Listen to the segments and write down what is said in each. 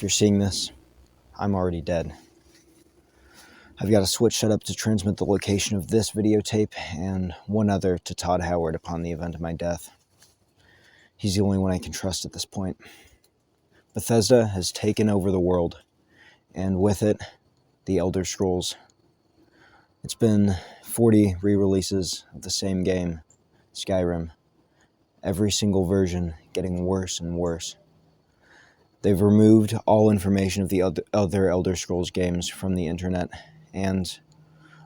you're seeing this, I'm already dead. I've got a switch set up to transmit the location of this videotape and one other to Todd Howard upon the event of my death. He's the only one I can trust at this point. Bethesda has taken over the world, and with it, the Elder Scrolls. It's been 40 re-releases of the same game, Skyrim. Every single version getting worse and worse. They've removed all information of the other Elder Scrolls games from the internet, and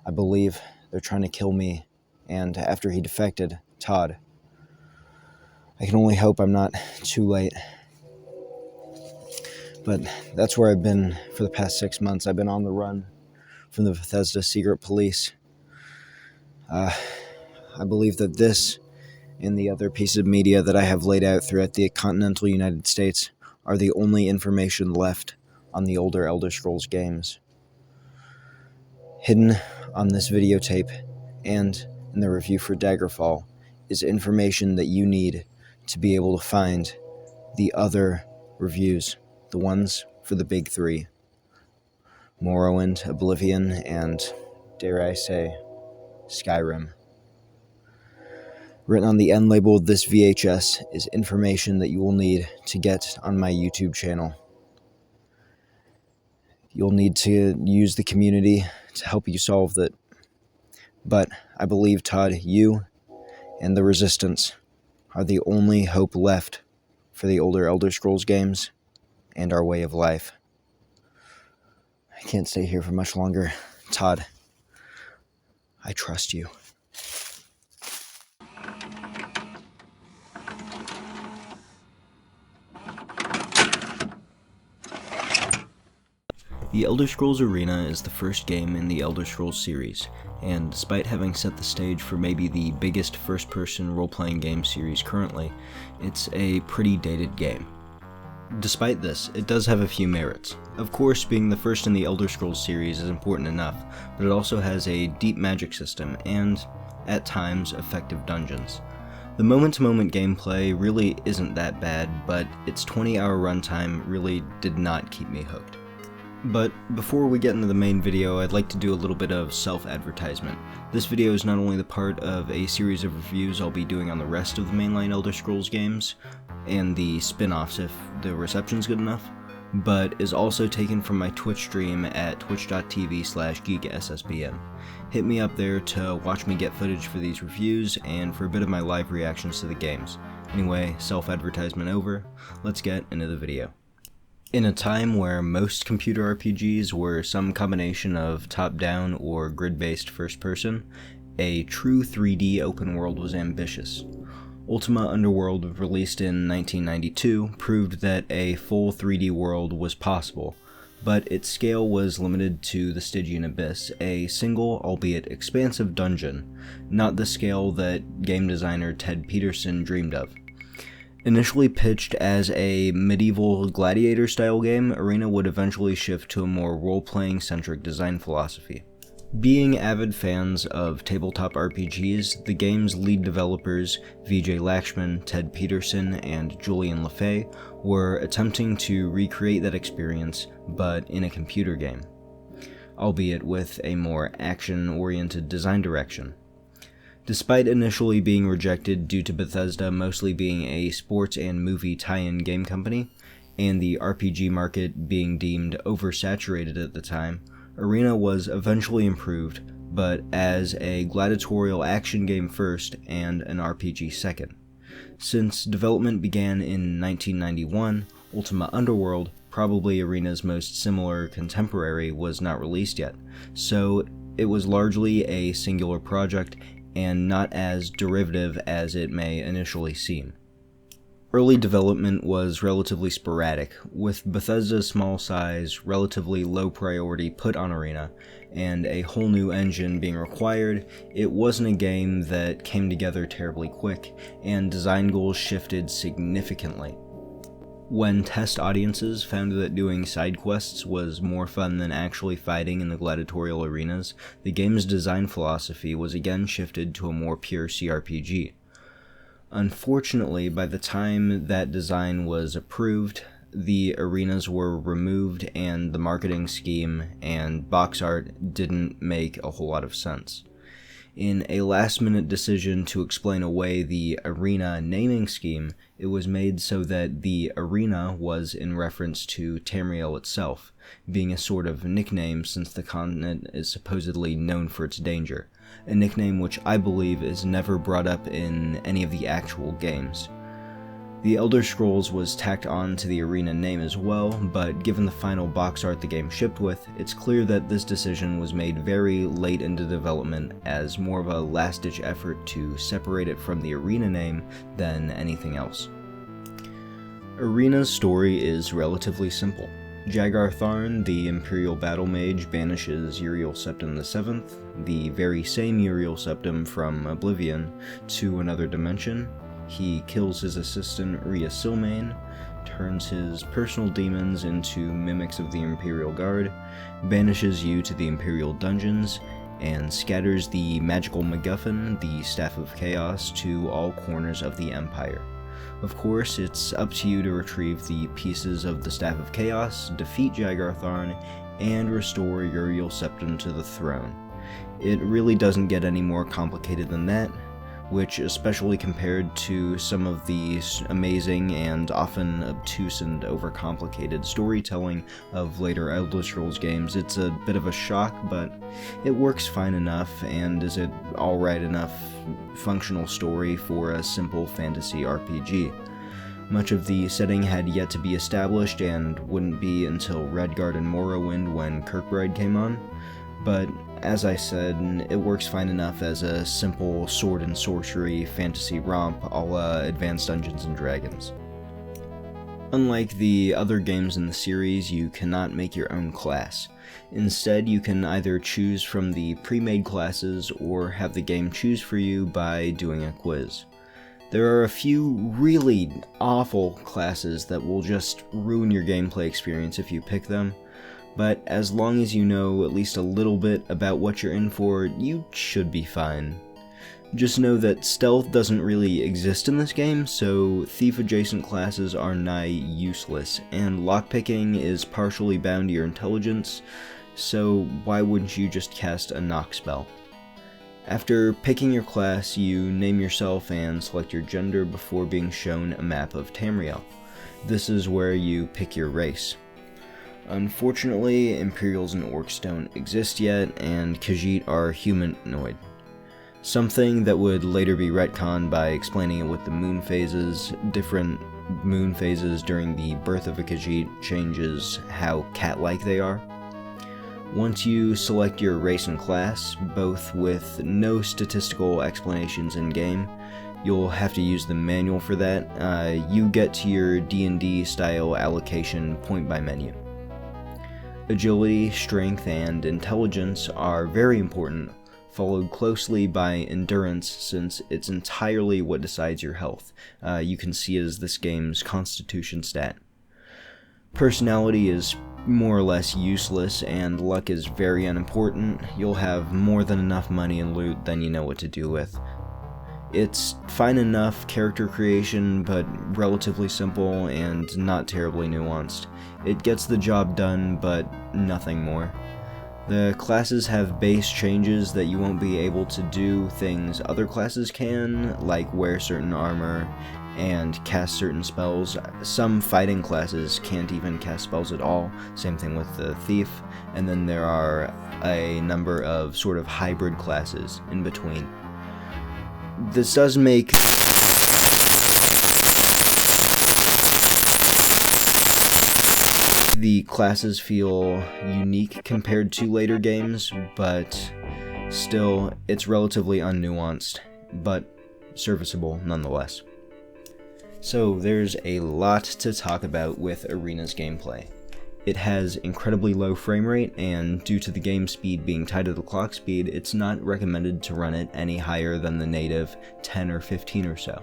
I believe they're trying to kill me, and after he defected, Todd. I can only hope I'm not too late. But that's where I've been for the past 6 months. I've been on the run from the Bethesda secret police. I believe that this and the other pieces of media that I have laid out throughout the continental United States are the only information left on the older Elder Scrolls games. Hidden on this videotape and in the review for Daggerfall is information that you need to be able to find the other reviews, the ones for the big three. Morrowind, Oblivion, and, dare I say, Skyrim. Written on the end label of this VHS is information that you will need to get on my YouTube channel. You'll need to use the community to help you solve that. But I believe, Todd, you and the Resistance are the only hope left for the older Elder Scrolls games and our way of life. I can't stay here for much longer. Todd, I trust you. The Elder Scrolls Arena is the first game in the Elder Scrolls series, and despite having set the stage for maybe the biggest first-person role-playing game series currently, it's a pretty dated game. Despite this, it does have a few merits. Of course, being the first in the Elder Scrolls series is important enough, but it also has a deep magic system and, at times, effective dungeons. The moment-to-moment gameplay really isn't that bad, but its 20-hour runtime really did not keep me hooked. But before we get into the main video, I'd like to do a little bit of self-advertisement. This video is not only the part of a series of reviews I'll be doing on the rest of the mainline Elder Scrolls games, and the spin-offs if the reception's good enough, but is also taken from my Twitch stream at twitch.tv/geekssbm. Hit me up there to watch me get footage for these reviews and for a bit of my live reactions to the games. Anyway, self-advertisement over, let's get into the video. In a time where most computer RPGs were some combination of top-down or grid-based first-person, a true 3D open world was ambitious. Ultima Underworld, released in 1992, proved that a full 3D world was possible, but its scale was limited to the Stygian Abyss, a single, albeit expansive dungeon, not the scale that game designer Ted Peterson dreamed of. Initially pitched as a medieval gladiator-style game, Arena would eventually shift to a more role-playing centric design philosophy. Being avid fans of tabletop RPGs, the game's lead developers, Vijay Lakshman, Ted Peterson, and Julian LeFay, were attempting to recreate that experience, but in a computer game, albeit with a more action-oriented design direction. Despite initially being rejected due to Bethesda mostly being a sports and movie tie-in game company, and the RPG market being deemed oversaturated at the time, Arena was eventually improved, but as a gladiatorial action game first and an RPG second. Since development began in 1991, Ultima Underworld, probably Arena's most similar contemporary, was not released yet, so it was largely a singular project and not as derivative as it may initially seem. Early development was relatively sporadic, with Bethesda's small size, relatively low priority put on Arena, and a whole new engine being required. It wasn't a game that came together terribly quick, and design goals shifted significantly. When test audiences found that doing side quests was more fun than actually fighting in the gladiatorial arenas, the game's design philosophy was again shifted to a more pure CRPG. Unfortunately, by the time that design was approved, the arenas were removed and the marketing scheme and box art didn't make a whole lot of sense. In a last-minute decision to explain away the arena naming scheme, it was made so that the arena was in reference to Tamriel itself, being a sort of nickname since the continent is supposedly known for its danger, a nickname which I believe is never brought up in any of the actual games. The Elder Scrolls was tacked on to the arena name as well, but given the final box art the game shipped with, it's clear that this decision was made very late into development as more of a last-ditch effort to separate it from the arena name than anything else. Arena's story is relatively simple. Jagar Tharn, the Imperial Battle Mage, banishes Uriel Septim VII, the very same Uriel Septim from Oblivion, to another dimension. He kills his assistant Rhea Silmain, turns his personal demons into mimics of the Imperial Guard, banishes you to the Imperial dungeons, and scatters the magical MacGuffin, the Staff of Chaos, to all corners of the Empire. Of course, it's up to you to retrieve the pieces of the Staff of Chaos, defeat Jagar Tharn, and restore Uriel Septim to the throne. It really doesn't get any more complicated than that, which, especially compared to some of the amazing and often obtuse and overcomplicated storytelling of later Elder Scrolls games, it's a bit of a shock, but it works fine enough and is an alright enough functional story for a simple fantasy RPG. Much of the setting had yet to be established and wouldn't be until Redguard and Morrowind when Kirkbride came on, but as I said, it works fine enough as a simple sword and sorcery fantasy romp a la Advanced Dungeons & Dragons. Unlike the other games in the series, you cannot make your own class. Instead, you can either choose from the pre-made classes or have the game choose for you by doing a quiz. There are a few really awful classes that will just ruin your gameplay experience if you pick them, but as long as you know at least a little bit about what you're in for, you should be fine. Just know that stealth doesn't really exist in this game, so thief-adjacent classes are nigh useless, and lockpicking is partially bound to your intelligence, so why wouldn't you just cast a knock spell? After picking your class, you name yourself and select your gender before being shown a map of Tamriel. This is where you pick your race. Unfortunately, Imperials and Orcs don't exist yet, and Khajiit are humanoid. Something that would later be retconned by explaining it with the moon phases. Different moon phases during the birth of a Khajiit changes how cat-like they are. Once you select your race and class, both with no statistical explanations in-game, you'll have to use the manual for that. You get to your D&D style allocation point by menu. Agility, strength, and intelligence are very important, followed closely by endurance since it's entirely what decides your health. You can see it as this game's constitution stat. Personality is more or less useless, and luck is very unimportant. You'll have more than enough money and loot than you know what to do with. It's fine enough character creation, but relatively simple and not terribly nuanced. It gets the job done, but nothing more. The classes have base changes that you won't be able to do things other classes can, like wear certain armor and cast certain spells. Some fighting classes can't even cast spells at all, same thing with the thief, and then there are a number of sort of hybrid classes in between. This does make the classes feel unique compared to later games, but still, it's relatively unnuanced, but serviceable nonetheless. So there's a lot to talk about with Arena's gameplay. It has incredibly low frame rate, and due to the game speed being tied to the clock speed, it's not recommended to run it any higher than the native 10 or 15 or so.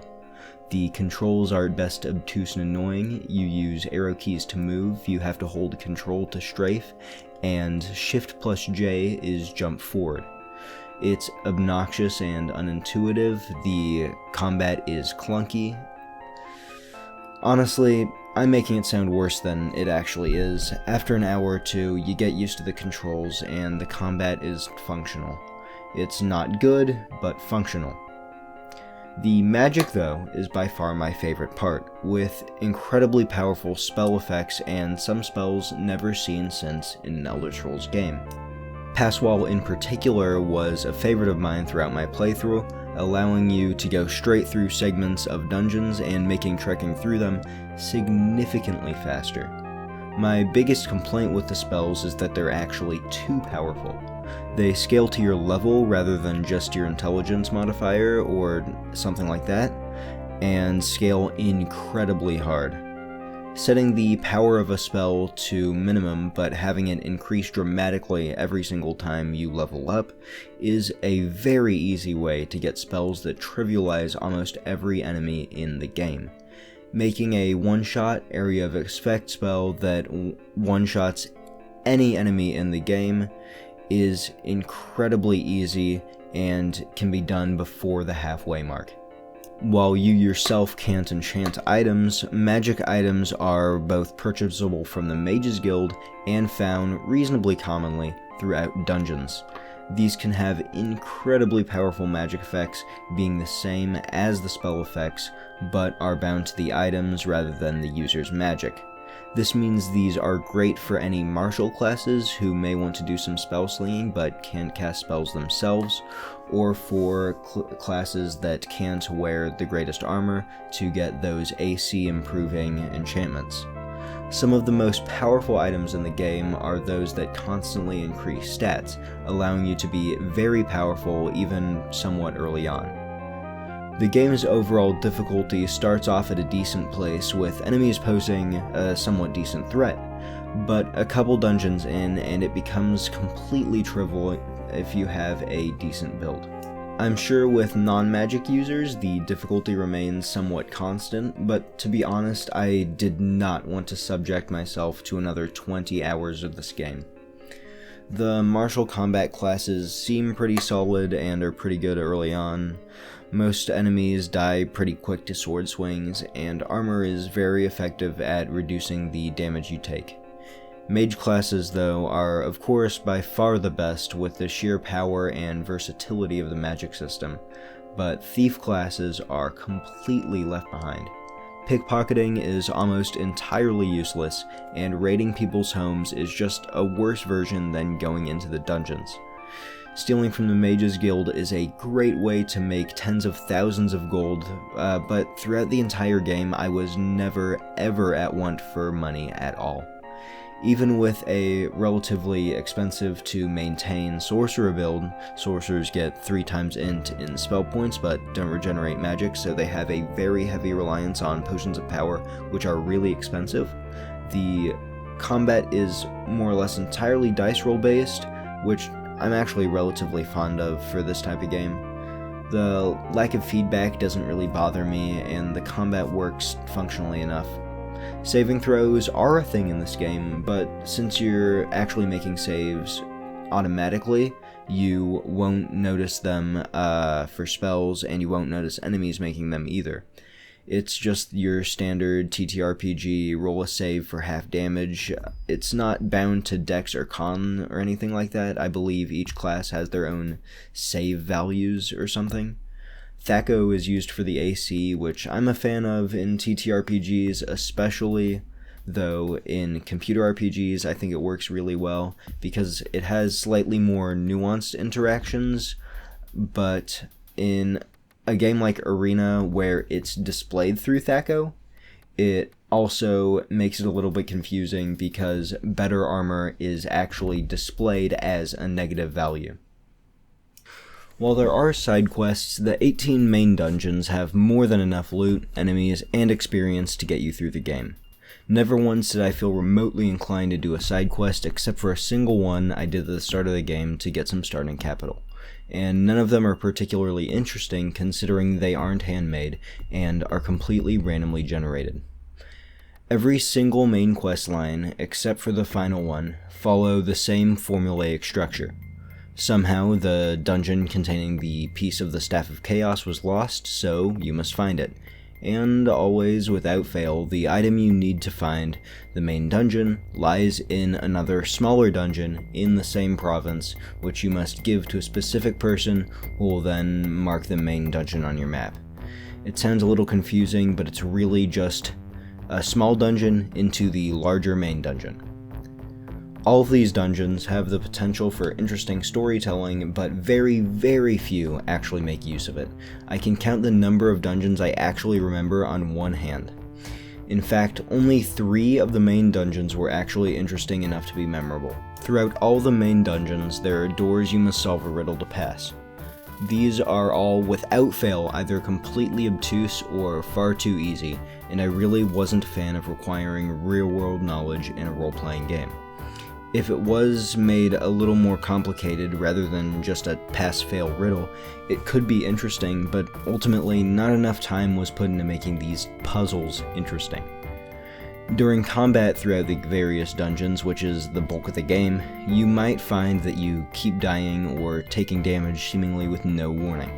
The controls are at best obtuse and annoying. You use arrow keys to move, you have to hold control to strafe, and Shift plus J is jump forward. It's obnoxious and unintuitive, the combat is clunky. Honestly, I'm making it sound worse than it actually is. After an hour or two, you get used to the controls and the combat is functional. It's not good, but functional. The magic, though, is by far my favorite part, with incredibly powerful spell effects and some spells never seen since in an Elder Scrolls game. Passwall in particular was a favorite of mine throughout my playthrough, allowing you to go straight through segments of dungeons and making trekking through them significantly faster. My biggest complaint with the spells is that they're actually too powerful. They scale to your level rather than just your intelligence modifier or something like that, and scale incredibly hard. Setting the power of a spell to minimum but having it increase dramatically every single time you level up is a very easy way to get spells that trivialize almost every enemy in the game. Making a one-shot area of effect spell that one-shots any enemy in the game is incredibly easy and can be done before the halfway mark. While you yourself can't enchant items, magic items are both purchasable from the Mages Guild and found reasonably commonly throughout dungeons. These can have incredibly powerful magic effects, being the same as the spell effects, but are bound to the items rather than the user's magic. This means these are great for any martial classes who may want to do some spell slinging but can't cast spells themselves, or for classes that can't wear the greatest armor to get those AC improving enchantments. Some of the most powerful items in the game are those that constantly increase stats, allowing you to be very powerful even somewhat early on. The game's overall difficulty starts off at a decent place, with enemies posing a somewhat decent threat, but a couple dungeons in and it becomes completely trivial if you have a decent build. I'm sure with non-magic users the difficulty remains somewhat constant, but to be honest, I did not want to subject myself to another 20 hours of this game. The martial combat classes seem pretty solid and are pretty good early on. Most enemies die pretty quick to sword swings, and armor is very effective at reducing the damage you take. Mage classes, though, are of course by far the best with the sheer power and versatility of the magic system, but thief classes are completely left behind. Pickpocketing is almost entirely useless, and raiding people's homes is just a worse version than going into the dungeons. Stealing from the Mages Guild is a great way to make tens of thousands of gold, but throughout the entire game I was never ever at want for money at all. Even with a relatively expensive to maintain sorcerer build, sorcerers get 3 times int in spell points but don't regenerate magic, so they have a very heavy reliance on potions of power, which are really expensive. The combat is more or less entirely dice roll based, which I'm actually relatively fond of for this type of game. The lack of feedback doesn't really bother me, and the combat works functionally enough. Saving throws are a thing in this game, but since you're actually making saves automatically, you won't notice them for spells, and you won't notice enemies making them either. It's just your standard TTRPG, roll a save for half damage. It's not bound to Dex or Con or anything like that. I believe each class has their own save values or something. Thaco is used for the AC, which I'm a fan of in TTRPGs especially, though in computer RPGs I think it works really well because it has slightly more nuanced interactions, but in a game like Arena where it's displayed through Thaco, it also makes it a little bit confusing because better armor is actually displayed as a negative value. While there are side quests, the 18 main dungeons have more than enough loot, enemies, and experience to get you through the game. Never once did I feel remotely inclined to do a side quest except for a single one I did at the start of the game to get some starting capital. And none of them are particularly interesting considering they aren't handmade and are completely randomly generated. Every single main quest line, except for the final one, follow the same formulaic structure. Somehow the dungeon containing the piece of the Staff of Chaos was lost, so you must find it. And always, without fail, the item you need to find the main dungeon lies in another smaller dungeon in the same province, which you must give to a specific person who will then mark the main dungeon on your map. It sounds a little confusing, but it's really just a small dungeon into the larger main dungeon. All of these dungeons have the potential for interesting storytelling, but very, very few actually make use of it. I can count the number of dungeons I actually remember on one hand. In fact, only 3 of the main dungeons were actually interesting enough to be memorable. Throughout all the main dungeons, there are doors you must solve a riddle to pass. These are all, without fail, either completely obtuse or far too easy, and I really wasn't a fan of requiring real-world knowledge in a role-playing game. If it was made a little more complicated rather than just a pass-fail riddle, it could be interesting, but ultimately not enough time was put into making these puzzles interesting. During combat throughout the various dungeons, which is the bulk of the game, you might find that you keep dying or taking damage seemingly with no warning.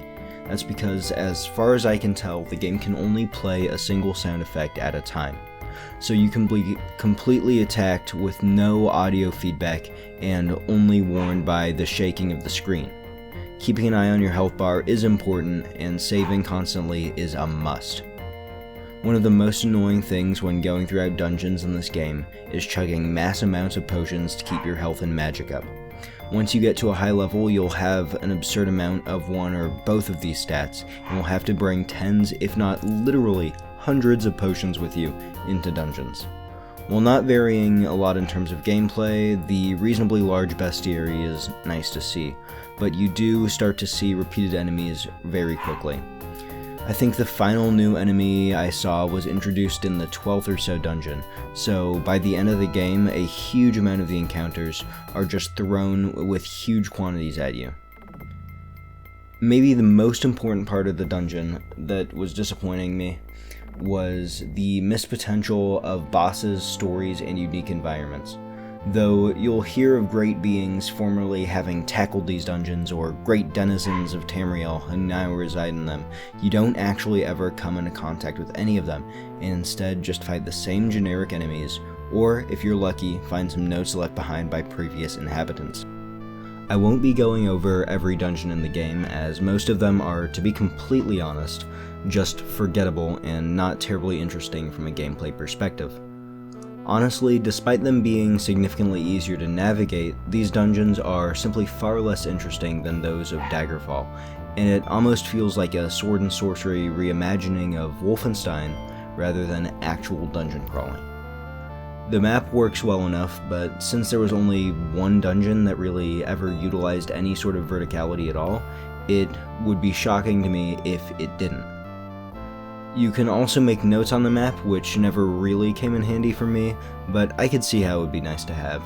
That's because, as far as I can tell, the game can only play a single sound effect at a time. So you can be completely attacked with no audio feedback and only warned by the shaking of the screen. Keeping an eye on your health bar is important, and saving constantly is a must. One of the most annoying things when going throughout dungeons in this game is chugging mass amounts of potions to keep your health and magic up. Once you get to a high level, you'll have an absurd amount of one or both of these stats, and will have to bring tens, if not literally hundreds of potions with you into dungeons. While not varying a lot in terms of gameplay, the reasonably large bestiary is nice to see, but you do start to see repeated enemies very quickly. I think the final new enemy I saw was introduced in the 12th or so dungeon, so by the end of the game, a huge amount of the encounters are just thrown with huge quantities at you. Maybe the most important part of the dungeon that was disappointing me was the missed potential of bosses, stories, and unique environments. Though you'll hear of great beings formerly having tackled these dungeons, or great denizens of Tamriel who now reside in them, you don't actually ever come into contact with any of them, and instead just fight the same generic enemies, or, if you're lucky, find some notes left behind by previous inhabitants. I won't be going over every dungeon in the game, as most of them are, to be completely honest, just forgettable and not terribly interesting from a gameplay perspective. Honestly, despite them being significantly easier to navigate, these dungeons are simply far less interesting than those of Daggerfall, and it almost feels like a sword and sorcery reimagining of Wolfenstein rather than actual dungeon crawling. The map works well enough, but since there was only one dungeon that really ever utilized any sort of verticality at all, it would be shocking to me if it didn't. You can also make notes on the map, which never really came in handy for me, but I could see how it would be nice to have.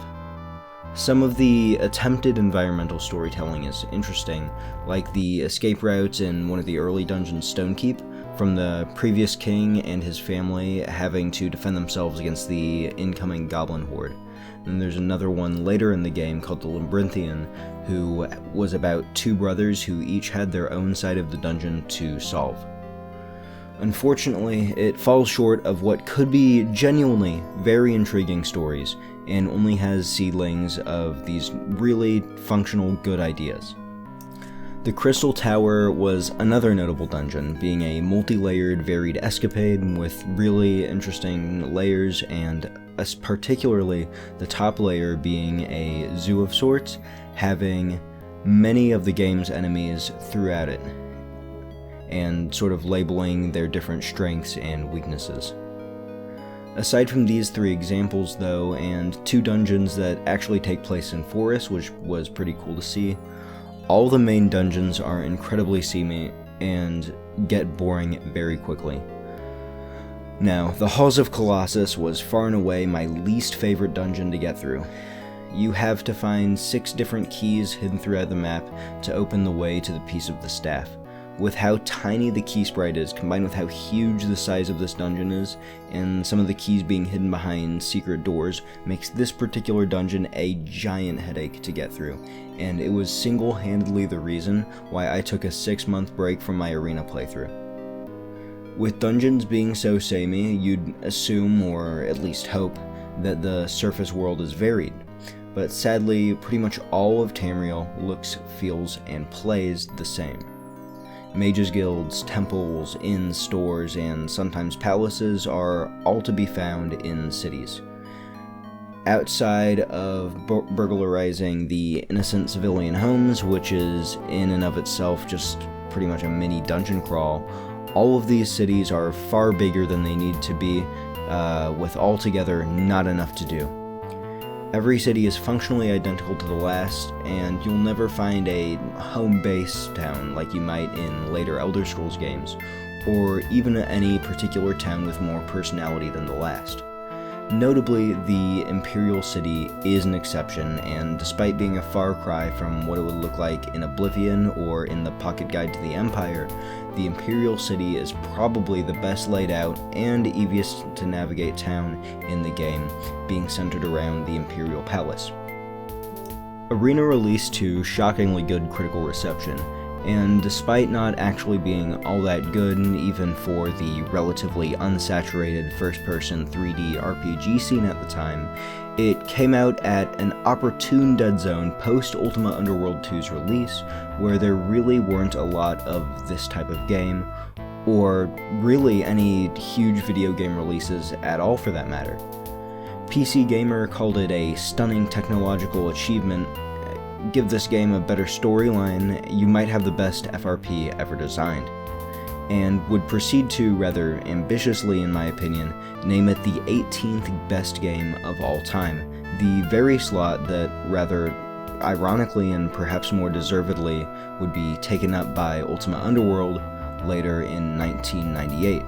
Some of the attempted environmental storytelling is interesting, like the escape routes in one of the early dungeons, Stonekeep, from the previous king and his family having to defend themselves against the incoming goblin horde. Then there's another one later in the game called the Labyrinthian, who was about 2 brothers who each had their own side of the dungeon to solve. Unfortunately, it falls short of what could be genuinely very intriguing stories, and only has seedlings of these really functional good ideas. The Crystal Tower was another notable dungeon, being a multi-layered varied escapade with really interesting layers, and particularly the top layer being a zoo of sorts, having many of the game's enemies throughout it, and sort of labeling their different strengths and weaknesses. Aside from these 3 examples though, and 2 dungeons that actually take place in forests, which was pretty cool to see, all the main dungeons are incredibly samey and get boring very quickly. Now, the Halls of Colossus was far and away my least favorite dungeon to get through. You have to find 6 different keys hidden throughout the map to open the way to the piece of the staff. With how tiny the key sprite is, combined with how huge the size of this dungeon is, and some of the keys being hidden behind secret doors, makes this particular dungeon a giant headache to get through, and it was single-handedly the reason why I took a 6-month break from my arena playthrough. With dungeons being so samey, you'd assume, or at least hope, that the surface world is varied. But sadly, pretty much all of Tamriel looks, feels, and plays the same. Mages' guilds, temples, inns, stores, and sometimes palaces are all to be found in cities. Outside of burglarizing the innocent civilian homes, which is in and of itself just pretty much a mini dungeon crawl, all of these cities are far bigger than they need to be, with altogether not enough to do. Every city is functionally identical to the last, and you'll never find a home base town like you might in later Elder Scrolls games, or even any particular town with more personality than the last. Notably, the Imperial City is an exception, and despite being a far cry from what it would look like in Oblivion or in the Pocket Guide to the Empire, the Imperial City is probably the best laid out and easiest to navigate town in the game, being centered around the Imperial Palace. Arena released to shockingly good critical reception, and despite not actually being all that good even for the relatively unsaturated first-person 3D RPG scene at the time, it came out at an opportune dead zone post-Ultima Underworld 2's release, where there really weren't a lot of this type of game, or really any huge video game releases at all for that matter. PC Gamer called it a stunning technological achievement. Give this game a better storyline, you might have the best FRP ever designed, and would proceed to, rather ambitiously in my opinion, name it the 18th best game of all time, the very slot that, rather ironically and perhaps more deservedly, would be taken up by Ultima Underworld later in 1998.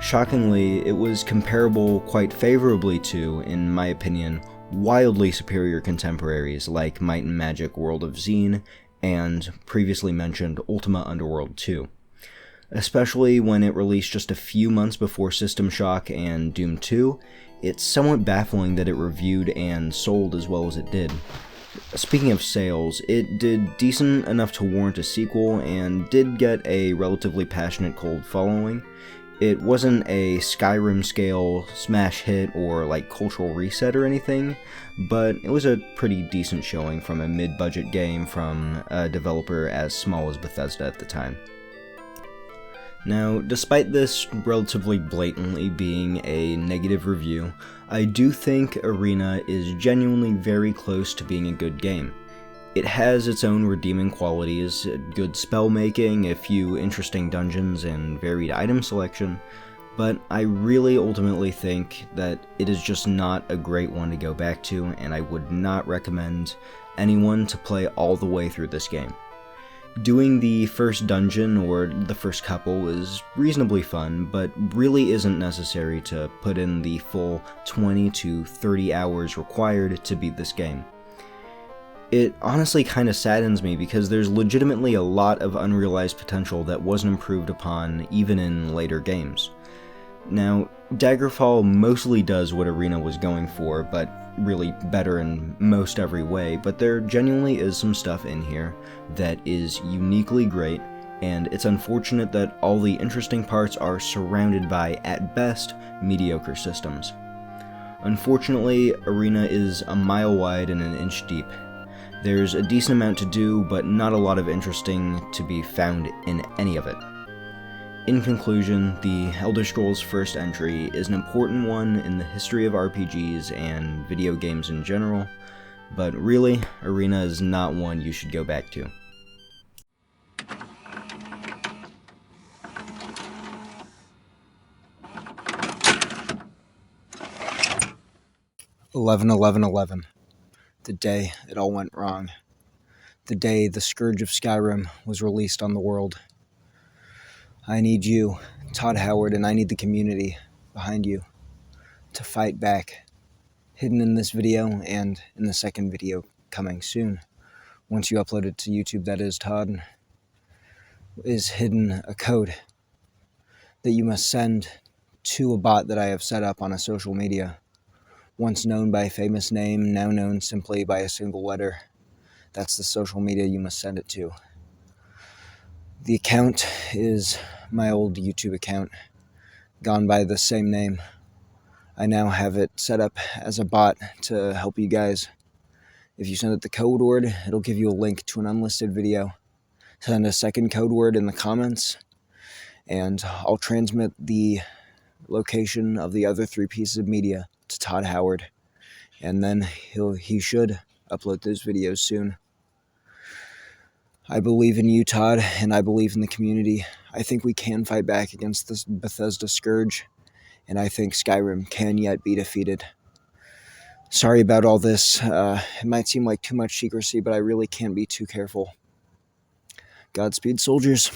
Shockingly, it was comparable quite favorably to, in my opinion, wildly superior contemporaries like Might and Magic World of Xen and previously mentioned Ultima Underworld 2. Especially when it released just a few months before System Shock and Doom 2, it's somewhat baffling that it reviewed and sold as well as it did. Speaking of sales, it did decent enough to warrant a sequel and did get a relatively passionate cult following. It wasn't a Skyrim scale smash hit or like cultural reset or anything, but it was a pretty decent showing from a mid-budget game from a developer as small as Bethesda at the time. Now, despite this relatively blatantly being a negative review, I do think Arena is genuinely very close to being a good game. It has its own redeeming qualities, good spell making, a few interesting dungeons, and varied item selection, but I really ultimately think that it is just not a great one to go back to, and I would not recommend anyone to play all the way through this game. Doing the first dungeon or the first couple is reasonably fun, but really isn't necessary to put in the full 20 to 30 hours required to beat this game. It honestly kinda saddens me because there's legitimately a lot of unrealized potential that wasn't improved upon even in later games. Now, Daggerfall mostly does what Arena was going for, but really better in most every way, but there genuinely is some stuff in here that is uniquely great, and it's unfortunate that all the interesting parts are surrounded by, at best, mediocre systems. Unfortunately, Arena is a mile wide and an inch deep. There's a decent amount to do, but not a lot of interesting to be found in any of it. In conclusion, the Elder Scrolls first entry is an important one in the history of RPGs and video games in general, but really, Arena is not one you should go back to. 11/11/11. The day it all went wrong. The day the Scourge of Skyrim was released on the world. I need you, Todd Howard, and I need the community behind you to fight back. Hidden in this video and in the second video coming soon. Once you upload it to YouTube, that is, Todd, is hidden a code that you must send to a bot that I have set up on a social media. Once known by a famous name, now known simply by a single letter. That's the social media you must send it to. The account is my old YouTube account, gone by the same name. I now have it set up as a bot to help you guys. If you send it the code word, it'll give you a link to an unlisted video. Send a second code word in the comments, and I'll transmit the location of the other 3 pieces of media to Todd Howard, and then he should upload those videos soon. I believe in you, Todd, and I believe in the community. I think we can fight back against this Bethesda scourge, and I think Skyrim can yet be defeated. Sorry about all this. It might seem like too much secrecy, but I really can't be too careful. Godspeed, soldiers.